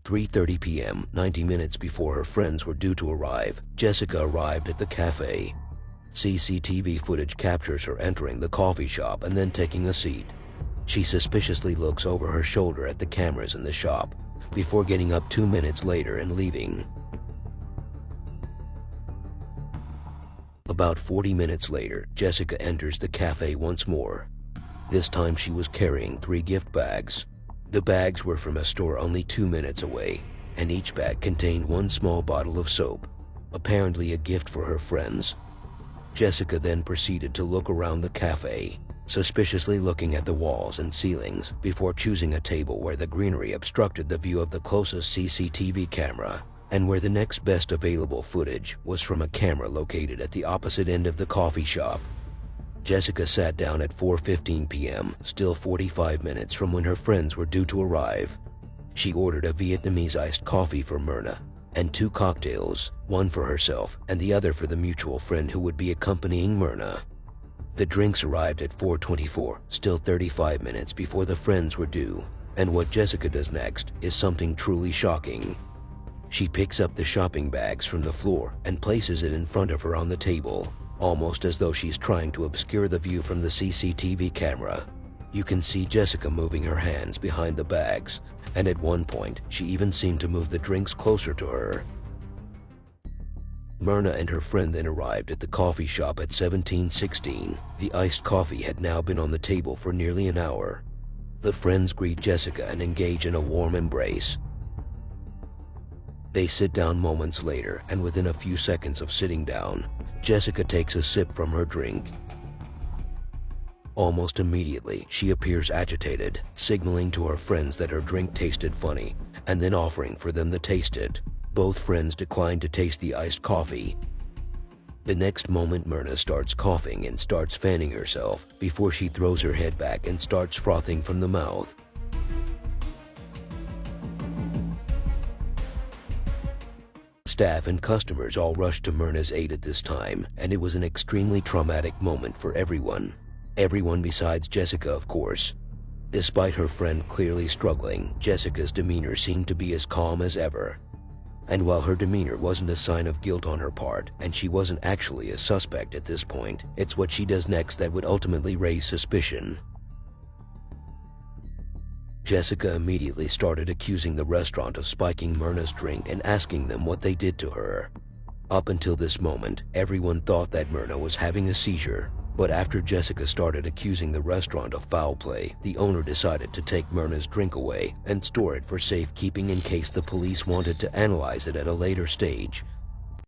3:30 p.m., 90 minutes before her friends were due to arrive, Jessica arrived at the cafe. CCTV footage captures her entering the coffee shop and then taking a seat. She suspiciously looks over her shoulder at the cameras in the shop, before getting up 2 minutes later and leaving. About 40 minutes later, Jessica enters the cafe once more. This time she was carrying 3 gift bags. The bags were from a store only 2 minutes away, and each bag contained 1 small bottle of soap, apparently a gift for her friends. Jessica then proceeded to look around the cafe, suspiciously looking at the walls and ceilings before choosing a table where the greenery obstructed the view of the closest CCTV camera, and where the next best available footage was from a camera located at the opposite end of the coffee shop. Jessica sat down at 4:15 p.m., still 45 minutes from when her friends were due to arrive. She ordered a Vietnamese iced coffee for Myrna and 2 cocktails, one for herself and the other for the mutual friend who would be accompanying Myrna. The drinks arrived at 4:24, still 35 minutes before the friends were due, and what Jessica does next is something truly shocking. She picks up the shopping bags from the floor and places it in front of her on the table, almost as though she's trying to obscure the view from the CCTV camera. You can see Jessica moving her hands behind the bags, and at one point, she even seemed to move the drinks closer to her. Myrna and her friend then arrived at the coffee shop at 17:16. The iced coffee had now been on the table for nearly an hour. The friends greet Jessica and engage in a warm embrace. They sit down moments later, and within a few seconds of sitting down, Jessica takes a sip from her drink. Almost immediately, she appears agitated, signaling to her friends that her drink tasted funny, and then offering for them to taste it. Both friends decline to taste the iced coffee. The next moment, Myrna starts coughing and starts fanning herself before she throws her head back and starts frothing from the mouth. Staff and customers all rushed to Myrna's aid at this time, and it was an extremely traumatic moment for everyone. Everyone besides Jessica, of course. Despite her friend clearly struggling, Jessica's demeanor seemed to be as calm as ever. And while her demeanor wasn't a sign of guilt on her part, and she wasn't actually a suspect at this point, it's what she does next that would ultimately raise suspicion. Jessica immediately started accusing the restaurant of spiking Myrna's drink and asking them what they did to her. Up until this moment, everyone thought that Myrna was having a seizure, but after Jessica started accusing the restaurant of foul play, the owner decided to take Myrna's drink away and store it for safekeeping in case the police wanted to analyze it at a later stage,